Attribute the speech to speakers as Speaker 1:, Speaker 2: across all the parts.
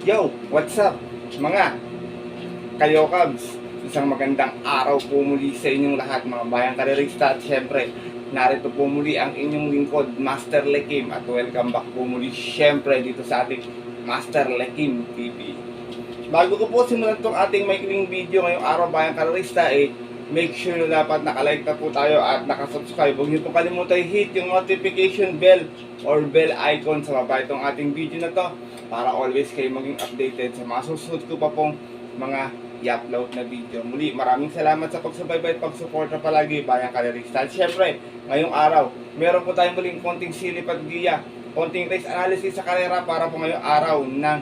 Speaker 1: Yo, what's up mga Kayokabs? Isang magandang araw po muli sa inyong lahat mga bayang karerista at syempre narito po muli ang inyong lingkod Master Lekim at welcome back po muli syempre dito sa ating Master Lekim TV. Bago ko po simulan itong ating maikling video ngayong araw bayang karerista make sure na dapat nakalike na po tayo at nakasubscribe. Huwag niyo po kalimutan hit yung notification bell or bell icon sa baba itong ating video na to para always kayo maging updated sa mga susunod ko pa pong mga i-upload na video. Muli, maraming salamat sa pagsubaybay at pagsuporta palagi bayang karerista. At syempre, ngayong araw, meron po tayong muling konting silip at giya, konting race analysis sa karera para po ngayong araw ng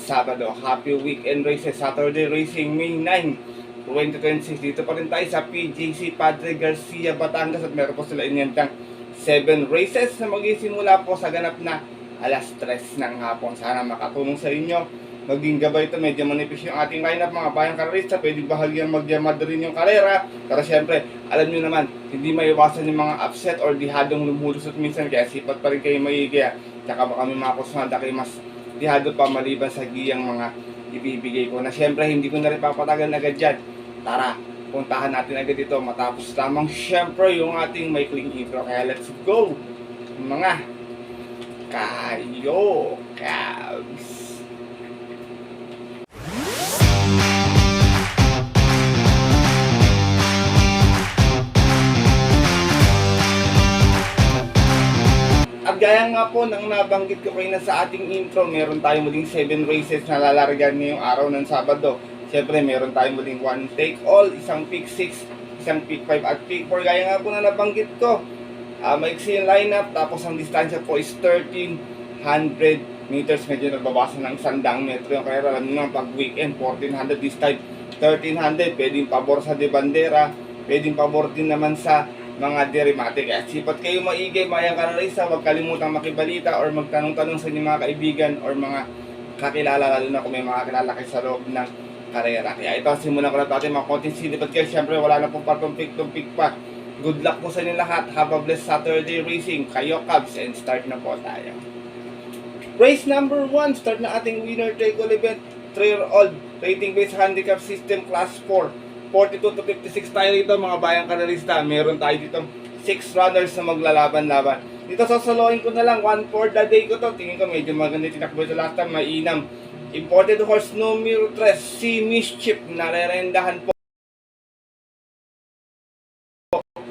Speaker 1: Sabado. Happy weekend races, Saturday Racing May 9 2026. Dito pa rin tayo sa PJC Padre Garcia, Batangas at meron po sila inyentang 7 races na magsisimula po sa ganap na alas 3 ng hapon. Sana makatulong sa inyo. Maging gabay ito, medyo manipis yung ating lineup mga bayang karerista. Pwede bahagyang magyamad rin yung karera. Pero syempre, alam nyo naman, hindi maiwasan yung mga upset or dihadong lumulusot minsan. Kaya sipat pa rin kayo maigaya. Tsaka baka may mga kusmada kayo mas dihado pa maliban sa giyang mga ibibigay ko. Na syempre, hindi ko na rin papatagal agad dyan. Tara, puntahan natin agad ito matapos lamang syempre yung ating maikling intro. Kaya let's go mga Kayokabs. At gaya nga po nang nabanggit ko kayo na sa ating intro, meron tayong muling 7 races na lalargan ngayong araw ng Sabado. Siyempre, meron tayong muling 1 take all, isang pick 6, isang pick 5 at pick 4. Gaya nga po na nabanggit ko, maiksi yung lineup, tapos ang distansya po is 1,300 meters. Medyo nagbabasa ng 100 metro yung kaya alam nyo pag weekend, 1,400 this time, 1,300. Pwedeng pabor sa de bandera, pwedeng pabor din naman sa mga derimatic. At sipat kayo maigay, mayang karerista, huwag kalimutang makibalita or magtanong-tanong sa inyong mga kaibigan or mga kakilala, lalo na kung may mga kakilala kayo sa loob ng karera. Kaya ito, simulan ko na ito ating mga konting silipat kayo. Siyempre, wala na pong patumpik-tumpik pa. Good luck po sa inyo lahat. Have a blessed Saturday racing. Kayokabs, and start na po tayo. Race number 1, start na ating winner take all event. 3-year-old, rating based handicap system class 4. 42 to 56 tayo rito mga bayang karerista. Meron tayo dito 6 runners na maglalaban-laban. Dito sasaloin ko na lang 1 for the day ko to. Tingin ko medyo maganda tinakbo sa last time. Mainam. Imported horse numero 3, si Mischief. Narerendahan po.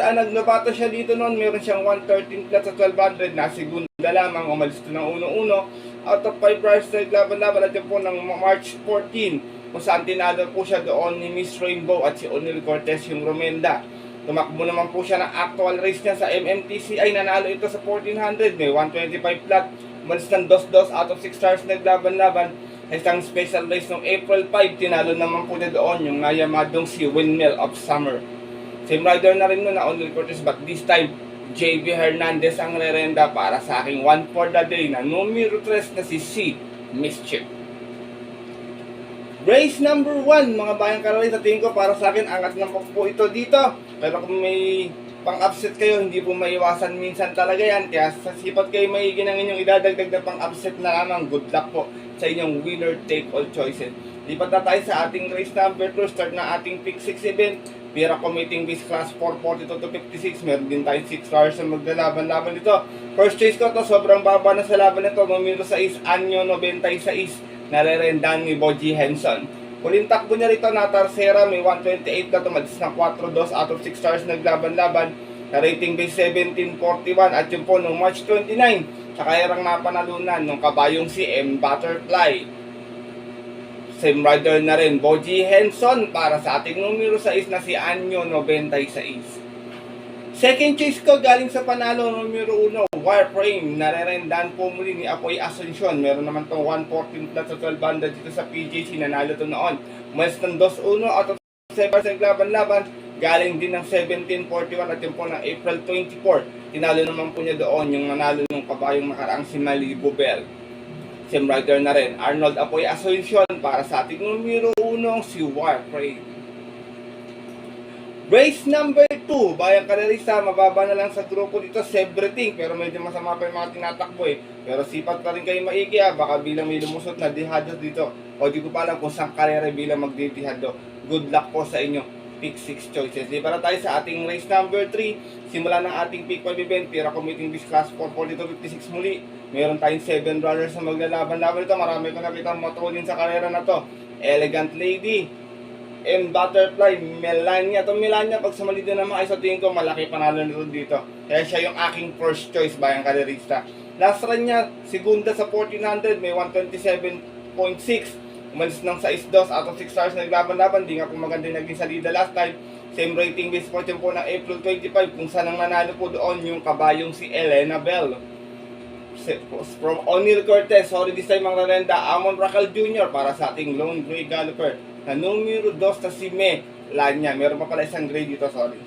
Speaker 1: Naglabato siya dito noon. Meron siyang 113 plus sa 1200. Na segunda lamang. Umalis ito ng 1-1. Out of 5 runners na naglaban-laban. At yun po ng March 14. Kung saan tinalo po siya doon ni Miss Rainbow at si O'Neil Cortez yung Romenda. Tumakbo naman po siya ng actual race niya sa MMTCI. Nanalo ito sa 1400. May 125 flat. Umalis ng 2-2 out of 6 stars naglaban-laban. Isang special race ng April 5. Tinalo naman po niya doon yung nayamadong si Windmill of Summer. Same rider na rin nun na O'Neil Cortez, but this time JB Hernandez ang rerenda para sa aking 1 for the day na numero 3 na si Mischief. Race number 1, mga bayang karerista, tingin ko para sa akin, angat ng po ito dito. Pero kung may pang-upset kayo, hindi po maiwasan minsan talaga yan. Kaya sa sipat kayo maigi ng inyong idadagdag na pang-upset na lamang. Good luck po sa inyong winner take all choices. Lipat na tayo sa ating race number 2, start na ating pick 6 event. Pira Committing Base Class 4, 42 to 56. Meron din tayong 6 stars na maglalaban-laban dito. First choice ko to, sobrang baba na sa laban nito. Numero 6, Anyo 96. Narerendahan ni Boji Henson. Huling takbo niya rito na Tarsera, may 128 na tumadis ng 4-2 out of 6 stars naglaban-laban. Na rating base 1741 at yun po noong March 29 sa kayarang napanalunan ng kabayong si M. Butterfly. Same rider na rin Boji Henson para sa ating numero 6 na si Anyo 96. Second choice ko galing sa panalo numero 1, Warframe. Narerendahan po muli ni Apoy Asuncion. Meron naman itong 114 plus sa 1200 dito sa PJC. Nanalo ito noon. Mas ng 2-1 out of 7 naglaban-laban. Galing din ng 1741 at yun po ng April 24. Tinalo naman po niya doon yung nanalo ng kabayong nakaraang si Malibu Bell. Same rider na rin Arnold Apoy Asuncion para sa ating numero 1 si Warframe. Race number 2, bayang karerista, mababa na lang sa grupo dito, everything, pero medyo masama pa yung mga tinatakbo eh. Pero sipat pa rin kayo maigi baka bilang may lumusot na dihado dito. O di ko pa alam kung saan karere bilang magdidihado. Good luck po sa inyo. Pick 6 choices. Di para tayo sa ating race number 3, simula ng ating pick 5 event, Pira Committing this class 442.56 muli. Meron tayong 7 runners na maglalaban-laban ito. Marami ko nakita matulin sa karera na to. Elegant Lady, and Butterfly, Melania. Itong Melania, pag sumali din naman, ay sa tingin ko, malaki panalo nito dito. Kaya siya yung aking first choice, bayang karerista. Last run niya, segunda sa 1400, may 127.6. Umalis ng 6-2 out of 6 stars na naglaban-laban. Di nga po maganda yung naging salida last time. Same rating based fortune po ng April 25, kung saan ang nanalo po doon yung kabayong si Elena Bell. From O'Neal Cortez, sorry this time ang rarenda, Amon Racal Jr. para sa ating Lone Grey Galloper. Na numero 2 na si Me Lanya. Meron pa pala isang grade dito, sorry.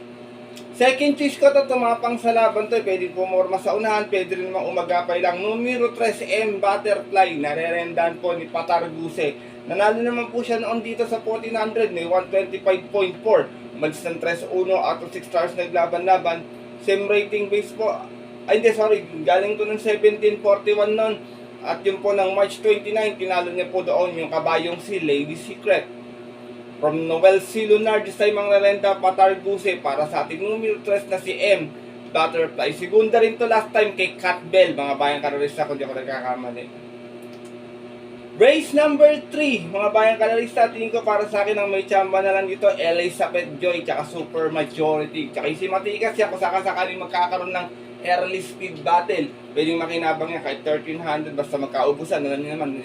Speaker 1: Second choice ko to, tumapang sa laban to. Pwede pumorma sa unahan, pwede rin namang umagapay lang. Numero 3, M Butterfly. Narerendahan po ni Patarguse. Nanalo naman po siya noon dito sa 1400. May 125.4. Umalis ng 3-1 out of 6 stars naglaban-laban. Same rating base po. Ay hindi, sorry. Galing to ng 1741 noon. At yun po ng March 29, tinalo niya po doon yung kabayong si Lady Secret. From Noel C. Lunar, this time ang rarenta Patarguse para sa ating numero 3 na si M. Butterfly. Segunda rin to last time kay Cat Bell, mga bayang karerista kung di ako nagkakamali. Race number 3, mga bayang karerista, tingin ko para sa akin ang may chamba na lang dito, Elizabeth Joy, tsaka Super Majority. Tsaka si Matikas siya kung sakasakaling magkakaroon ng early speed battle. Pwedeng makinabang niya kahit 1300 basta magkaubusan. Alam niyo naman,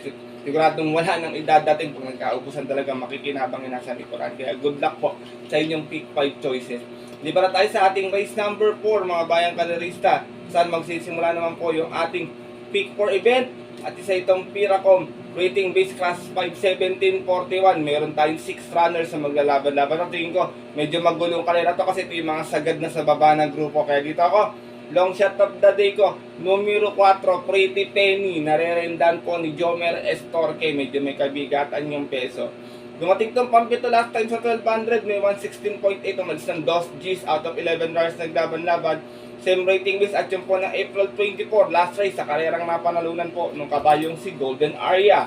Speaker 1: siguradong wala nang idadating pag nagkaubusan talaga makikinabang yung nasa likuran. Kaya good luck po sa inyong pick 5 choices. Di ba na tayo sa ating race number 4, mga bayang karerista, saan magsisimula naman po yung ating pick 4 event. At isa itong Piracom rating base class 51741. Meron tayong 6 runners na maglalaban-laban. At tingin ko medyo magulong karera to kasi ito yung mga sagad na sa baba ng grupo. Kaya dito ako, long shot of the day ko, numero 4, Pretty Penny. Narerendan po ni Jomer Estorque. Medyo may kabigatan yung peso. Dumating itong pampito last time sa 1200. May 116.8. Umalis ng 2 Gs out of 11 runners naglaban-laban. Same rating base at yun po ng April 24. Last race sa karerang napanalunan po nung kabayong si Golden Aria.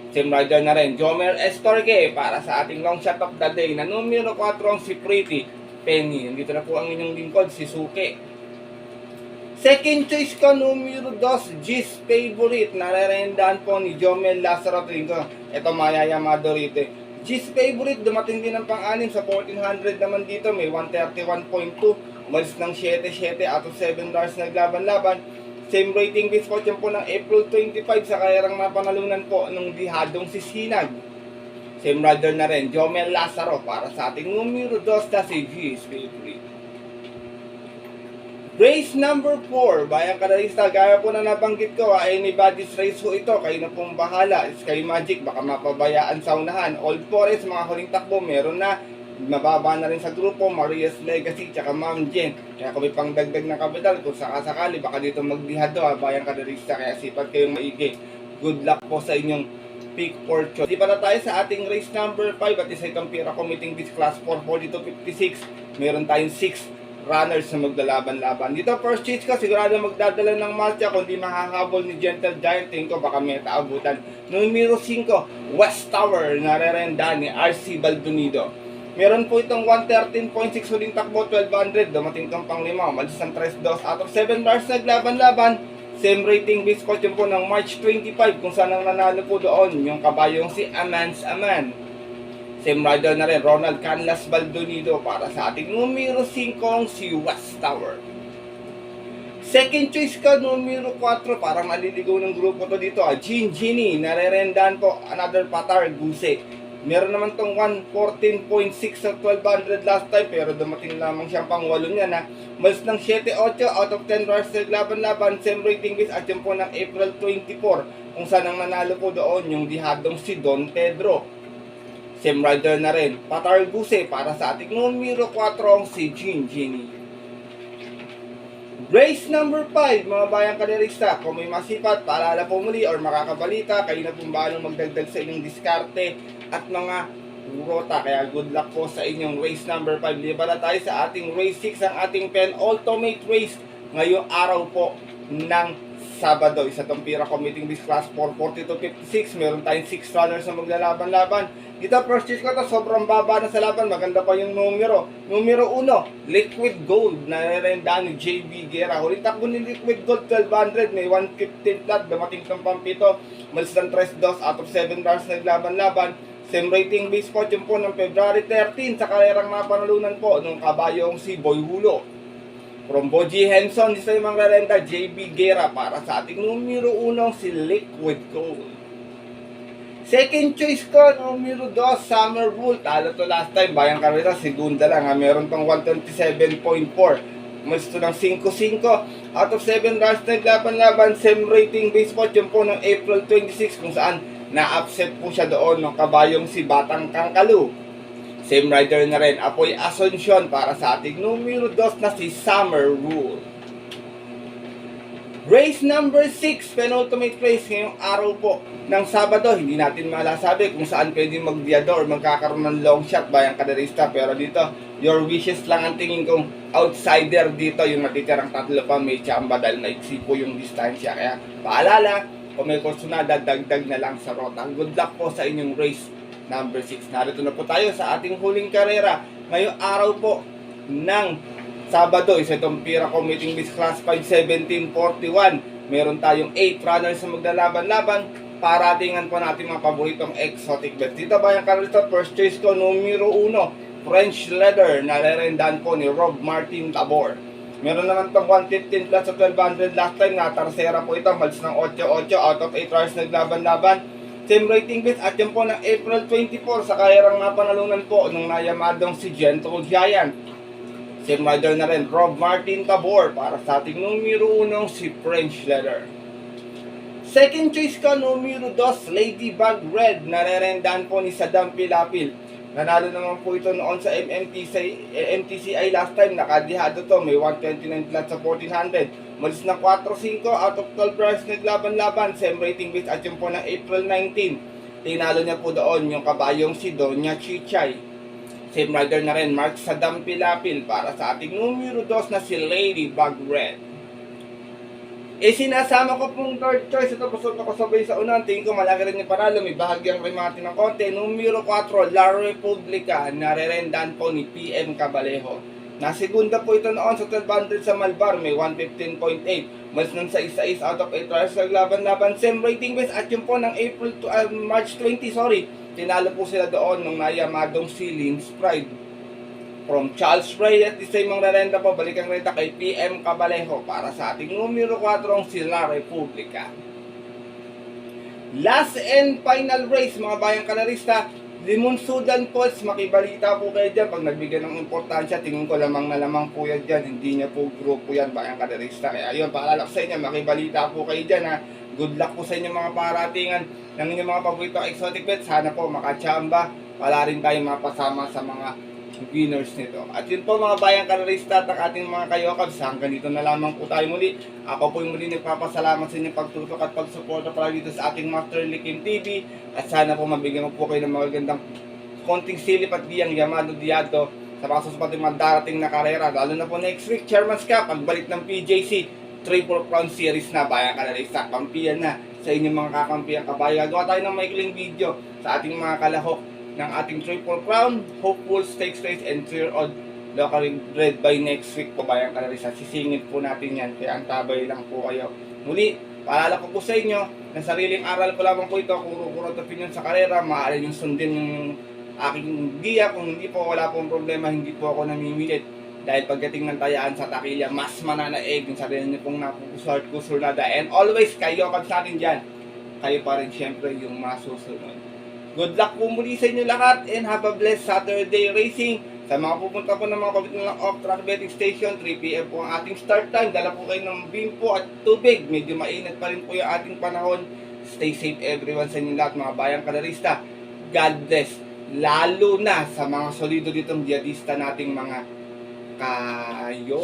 Speaker 1: Same rider na rin, Jomer Estorque para sa ating long shot of the day na numero 4 si Pretty Penny. Nandito na po ang inyong lingkod, si Suke. Second choice ko, numero 2, G's Favorite. Narerendahan po ni Jomel Lazaro. Ito mayayamado rito. G's Favorite, dumating din ng pang-anim sa 1400 naman dito. May 131.2. Umalis ng 7-7 out of 7 runners naglaban-laban. Same rating base fortune po ng April 25 sa karerang napanalunan po nung dihadong si Sinag. Same rider na rin, Jomel Lazaro para sa ating numero 2 na si G's Favorite. Race number 4, bayang karerista, gaya po na nabanggit ko, anybody's race ho ito, kayo na pong bahala. Sky Magic, baka mapabayaan sa unahan. Old Forest, mga huling takbo, meron na. Mababa na rin sa grupo, Maria's Legacy, tsaka Ma'am Jen. Kaya kung may pangdagdag na kapital, kung sakasakali, baka dito magdihado bayang karerista, kaya sipat kayong maigi. Good luck po sa inyong pick 4 choice. Di pa na tayo sa ating race number 5 at isa itong Pira Committing this class 442.56. Meron tayong 6 runners na maglalaban-laban. Dito first choice ko, sigurado magdadala ng matcha kundi makahabol ni Gentle Giant. Tingin ko baka may taabutan. Numero 5, West Tower, narerenda ni RC Baldonido. Meron po itong 113.6 huling takbo, 1200. Dumating itong pang 5, malis ng 3-2 out of 7 bars naglaban-laban. Same rating base coach po ng March 25 kung saan ang nanalo po doon yung kabayong si Amans Aman. Same rider na rin, Ronald Canlas Baldonido para sa ating numero 5, si West Tower. Second choice ka, numero 4, parang maliligaw ng grupo to dito. Jean Genie, narerendahan po, another Patarguse. Meron naman tong 114.6 sa 1200 last time, pero dumating lamang siyang pang 8 niya na. Mas ng 7-8 out of 10 runs naglaban-laban, same rating base at yun po ng April 24, kung saan ang nanalo po doon yung dihadong si Don Pedro. Same rider na rin, Patarguse para sa ating numero 4, si Jean Genie. Race number 5, mga bayang karerista, kung may masipat, paalala po muli or makakabalita, kayo na pong balang magdagdag sa inyong diskarte at mga Urota. Kaya good luck po sa inyong race number 5. Liba na tayo sa ating race 6, ang ating penultimate race ngayong araw po ng Sabado. Isa tong Pira Committing Disc Class 440 to 56. Meron tayong 6 runners na maglalaban-laban. Dito first choice ko to, sobrang baba na sa laban. Maganda pa yung numero. Numero 1, Liquid Gold. Narerendaan ni JB Guerra. Huling takbo ni Liquid Gold, 1200. May 115 flat. Dumating itong pampito. Malis ng 3-2 out of 7 runners naglaban-laban. Same rating base fortune po ng February 13 sa karerang napanalunan po ng kabayong si Boy Hulo. From Boji Henson, isa yung mga renta, JB Guerra para sa ating numero 1 si Liquid Gold. Second choice ko, numero 2, Summer Rule. Talo to last time, Bayang Carrera, segunda lang ha. Meron tong 127.4. Mas ito ng 5-5. Out of 7 runs naglaban-laban, same rating base fortune po ng April 26 kung saan na-upset po siya doon ng kabayong si Batang Kangkalu. Same rider na rin, Apoy Asuncion para sa ating numero 2 na si Summer Rule. Race number 6, penultimate race ngayong araw po ng Sabado. Hindi natin malasabi kung saan pwede magdiador, magkakaroon ng long shot Bayang Kaderista. Pero dito, your wishes lang ang tingin kong outsider dito. Yung natitirang tatlo pa may tsamba dahil naiksi po yung distansya. Kaya paalala, kung may kursunada, dagdag na lang sa rota. Good luck po sa inyong race number 6. Narito na po tayo sa ating huling karera ngayong araw po ng Sabado. Isa itong Pira Committing Disc Class 51741. Meron tayong 8 runners na maglalaban-laban. Paratingan po natin mga paboritong exotic bets. Dito ba yung karito? First choice ko, numero 1, French Leather. Narerendaan po ni Rob Martin Tabor. Meron naman itong 115 plus sa 1200 last time. Natarsera po ito. Malis ng 8-8 out of 8 runners naglaban-laban. Same rating base at yan po ng April 24 sa karerang napanalunan po nung nayamadong si Gentle Giant. Same rider na rin, Rob Martin Tabor para sa ating numero 1 si French Leather. Second choice ko, numero 2, Ladybug Red. Narerendaan po ni Saddam Pilapil. Nanalo naman po ito noon sa MTCI last time. Nakadihado to, may 129 flat sa 1400. Malis na 4-5 out of 12 runs naglaban-laban. Same rating base at yun po ng April 19. Tinalo niya po doon yung kabayong si Doña Chichay. Same rider na rin, Mark Saddam Pilapil para sa ating numero 2 na si Ladybug Red. Sinasama ko pong third choice. Ito pasok ako sabay sa unang. Tingin ko malaki rin yung panalo. May bahagyang remate ng konti. Numero 4, La Republica. Narerendaan po ni PM Cabalejo. Nasegunda po ito noon sa 1200 sa Malbar. May 115.8. Mas nun sa isa-is out of 8 runners naglaban-laban. Same rating base at yun po ng March 20, tinalo po sila doon nung nayamadong si Lynn's Pride. From Charles Ray at isa yung mga renta po, balikan renta kay PM Cabalejo para sa ating numero 4 si La Republica. Last and final race mga bayang kalarista, Limon Sudan Pulse. Makibalita po kayo dyan pag nagbigay ng importansya. Tingin ko lamang na lamang po yan dyan, hindi niya po grupo yan bayang kalarista. Kaya yun, paalala ko sa inyo, makibalita po kayo dyan ha. Good luck po sa inyo mga paratingan ng inyong mga paboritong exotic bets. Sana po makachamba, wala rin tayong mapasama sa mga winners nito. At yun po mga bayang kalarista at ating mga kayokabs, hanggang dito na lamang po tayo muli. Ako po yung muli nagpapasalamat sa inyong pagtutok at pagsuporta para dito sa ating Master Likim TV. At sana po mabigyan mo po kayo ng mga gandang konting silip at diyang Yamado Diado sa mga susupating mga darating na karera. Lalo na po next week, Chairman's Cup, pagbalik ng PJC Triple Crown Series na bayang kalarista. Kampiyan na sa inyong mga kakampiyan kabayo. Gagawa tayo ng maikling video sa ating mga kalahok ng ating Triple Crown, Hopeful Stakes Race, and Clear Odd locally bred by next week po bayang kalarista. Sisingit po natin yan, kaya ang tabay lang po kayo. Muli, paalala ko po sa inyo, na sariling aral ko lamang po ito, kuro-kurot opinion sa karera, maaari yung sundin yung aking giya. Kung hindi po, wala pong problema, hindi po ako namimilit. Dahil pagdating ng tayaan sa takilya, mas mananaig yung sarili niyo pong napukusort-kusurada. And always, kayo kag sa akin dyan, kayo pa rin syempre yung masusunod. Good luck po muli sa inyo lahat and have a blessed Saturday racing. Sa mga pupunta po ng mga kapit ng off-track betting station, 3 PM po ang ating start time. Dala po kayo ng bimpo at tubig. Medyo mainit pa rin po yung ating panahon. Stay safe everyone sa inyo lahat mga bayang kalarista. God bless. Lalo na sa mga solido ditong diadista nating mga kayo.